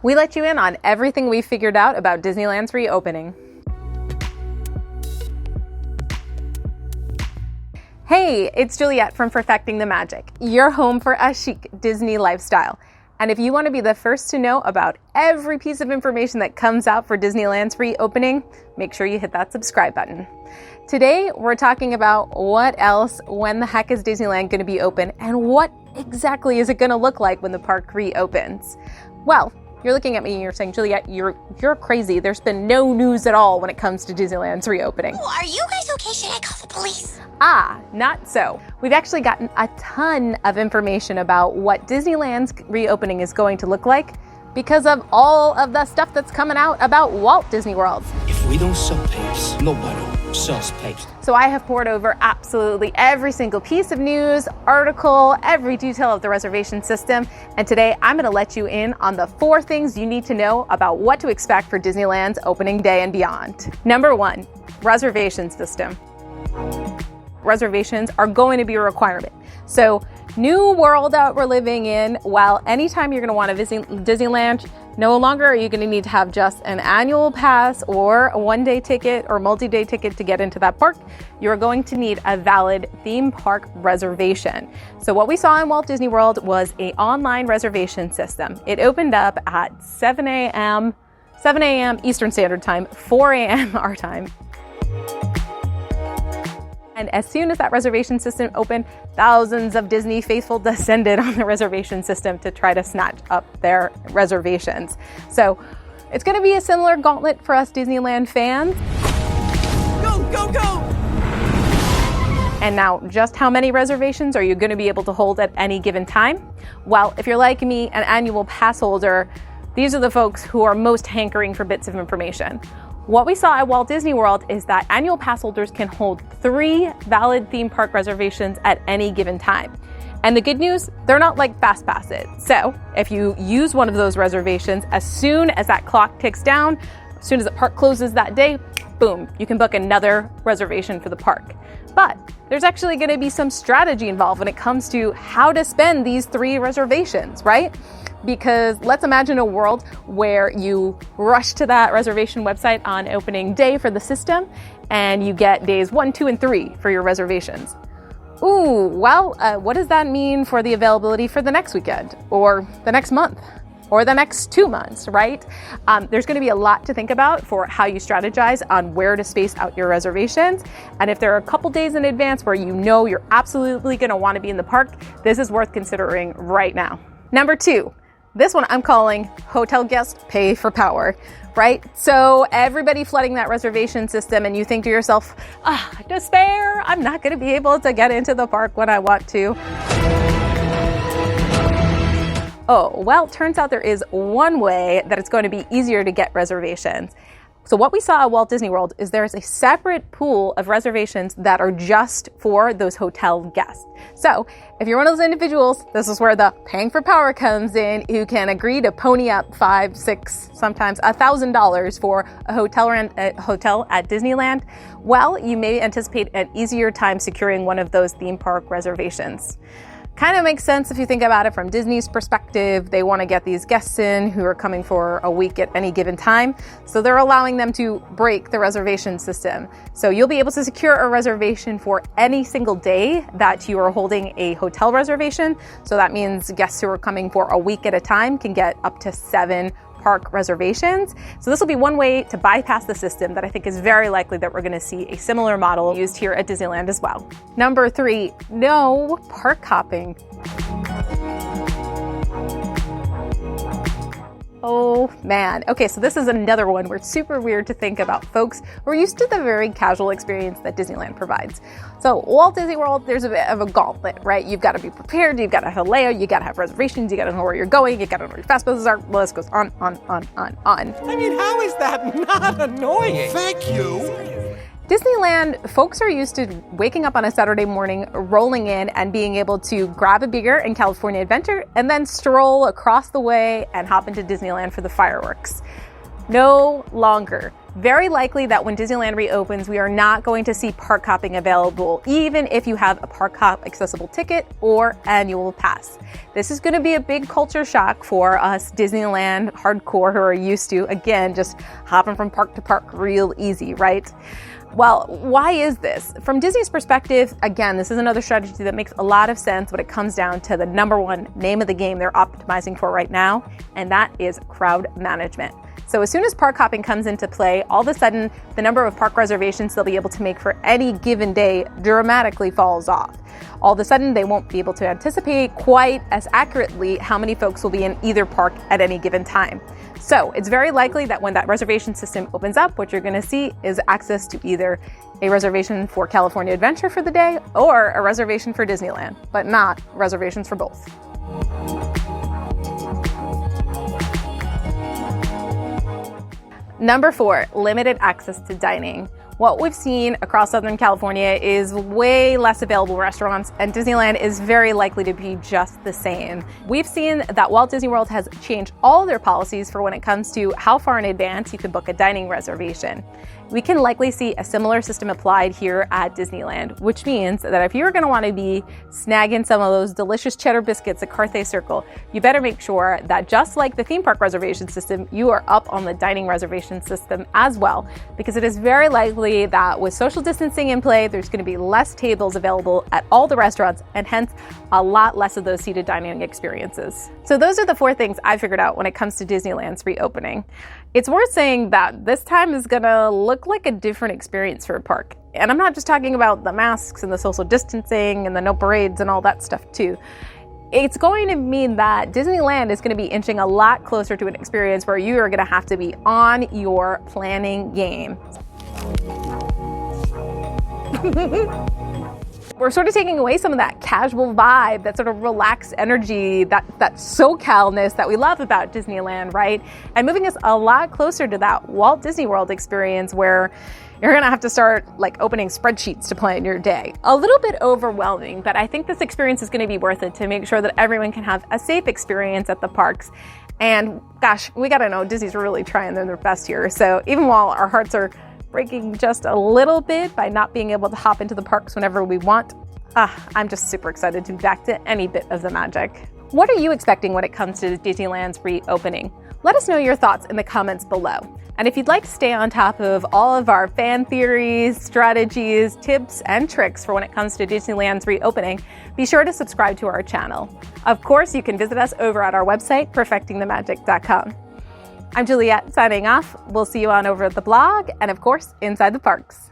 We let you in on everything we figured out about Disneyland's reopening. Hey, it's Juliet from Perfecting the Magic, your home for a chic Disney lifestyle. And if you want to be the first to know about every piece of information that comes out for Disneyland's reopening, make sure you hit that subscribe button. Today, we're talking about what else, when the heck is Disneyland going to be open, and what exactly is it going to look like when the park reopens? Well, you're looking at me and you're saying, Juliet, you're crazy. There's been no news at all when it comes to Disneyland's reopening. Oh, are you guys okay? Should I call the police? Not so. We've actually gotten a ton of information about what Disneyland's reopening is going to look like because of all of the stuff that's coming out about Walt Disney World. If we don't sell papes, nobody sells papes. So I have poured over absolutely every single piece of news, article, every detail of the reservation system. And today I'm going to let you in on the 4 things you need to know about what to expect for Disneyland's opening day and beyond. Number 1, reservation system. Reservations are going to be a requirement. So new world that we're living in, while anytime you're going to want to visit Disneyland, no longer are you going to need to have just an annual pass or a one-day ticket or multi-day ticket to get into that park. You're going to need a valid theme park reservation. So what we saw in Walt Disney World was an online reservation system. It opened up at 7 a.m. Eastern Standard Time, 4 a.m. our time. And as soon as that reservation system opened, thousands of Disney faithful descended on the reservation system to try to snatch up their reservations. So it's going to be a similar gauntlet for us Disneyland fans. Go, go, go! And now, just how many reservations are you going to be able to hold at any given time? Well, if you're like me, an annual pass holder, these are the folks who are most hankering for bits of information. What we saw at Walt Disney World is that annual pass holders can hold 3 valid theme park reservations at any given time. And the good news, they're not like fast passes. So if you use one of those reservations, as soon as that clock ticks down, as soon as the park closes that day, boom, you can book another reservation for the park. But there's actually going to be some strategy involved when it comes to how to spend these 3 reservations, right? Because let's imagine a world where you rush to that reservation website on opening day for the system and you get days 1, 2, and 3 for your reservations. Ooh, well, what does that mean for the availability for the next weekend or the next month or the next 2 months, right? There's going to be a lot to think about for how you strategize on where to space out your reservations. And if there are a couple days in advance where you know you're absolutely going to want to be in the park, this is worth considering right now. Number 2. This one I'm calling hotel guest pay for power, right? So everybody flooding that reservation system and you think to yourself, despair, I'm not going to be able to get into the park when I want to. Oh, well, turns out there is one way that it's going to be easier to get reservations. So what we saw at Walt Disney World is there is a separate pool of reservations that are just for those hotel guests. So if you're one of those individuals, this is where the paying for power comes in, who can agree to pony up $500, $600, sometimes $1,000 for a hotel at Disneyland. Well, you may anticipate an easier time securing one of those theme park reservations. Kind of makes sense if you think about it from Disney's perspective. They want to get these guests in who are coming for a week at any given time. So they're allowing them to break the reservation system. So you'll be able to secure a reservation for any single day that you are holding a hotel reservation. So that means guests who are coming for a week at a time can get up to 7 park reservations. So this will be one way to bypass the system that I think is very likely that we're going to see a similar model used here at Disneyland as well. Number 3, no park hopping. Oh man. Okay, so this is another one where it's super weird to think about folks who are used to the very casual experience that Disneyland provides. So Walt Disney World, there's a bit of a gauntlet, right? You've got to be prepared, you've got to have a layout, you got to have reservations, you got to know where you're going, you got to know where your fast passes are. The list goes on. I mean, how is that not annoying? Thank you. Disneyland, folks are used to waking up on a Saturday morning, rolling in and being able to grab a beer in California Adventure and then stroll across the way and hop into Disneyland for the fireworks. No longer. Very likely that when Disneyland reopens, we are not going to see park hopping available, even if you have a park hop accessible ticket or annual pass. This is going to be a big culture shock for us Disneyland hardcore who are used to, again, just hopping from park to park real easy, right? Well, why is this? From Disney's perspective, again, this is another strategy that makes a lot of sense when it comes down to the number one name of the game they're optimizing for right now, and that is crowd management. So as soon as park hopping comes into play, all of a sudden, the number of park reservations they'll be able to make for any given day dramatically falls off. All of a sudden, they won't be able to anticipate quite as accurately how many folks will be in either park at any given time. So it's very likely that when that reservation system opens up, what you're going to see is access to either a reservation for California Adventure for the day or a reservation for Disneyland, but not reservations for both. Number 4, limited access to dining. What we've seen across Southern California is way less available restaurants, and Disneyland is very likely to be just the same. We've seen that Walt Disney World has changed all their policies for when it comes to how far in advance you can book a dining reservation. We can likely see a similar system applied here at Disneyland, which means that if you're going to want to be snagging some of those delicious cheddar biscuits at Carthay Circle, you better make sure that just like the theme park reservation system, you are up on the dining reservation system as well, because it is very likely that with social distancing in play, there's going to be less tables available at all the restaurants and hence a lot less of those seated dining experiences. So those are the 4 things I figured out when it comes to Disneyland's reopening. It's worth saying that this time is going to look like a different experience for a park. And I'm not just talking about the masks and the social distancing and the no parades and all that stuff too. It's going to mean that Disneyland is going to be inching a lot closer to an experience where you are going to have to be on your planning game. We're sort of taking away some of that casual vibe, that sort of relaxed energy, that SoCalness that we love about Disneyland, right? And moving us a lot closer to that Walt Disney World experience where you're gonna have to start like opening spreadsheets to plan your day. A little bit overwhelming, but I think this experience is gonna be worth it to make sure that everyone can have a safe experience at the parks. And gosh, we gotta know Disney's really trying their best here. So even while our hearts are breaking just a little bit by not being able to hop into the parks whenever we want, I'm just super excited to be back to any bit of the magic. What are you expecting when it comes to Disneyland's reopening? Let us know your thoughts in the comments below. And if you'd like to stay on top of all of our fan theories, strategies, tips, and tricks for when it comes to Disneyland's reopening, be sure to subscribe to our channel. Of course, you can visit us over at our website, perfectingthemagic.com. I'm Juliet, signing off. We'll see you on over at the blog and, of course, inside the parks.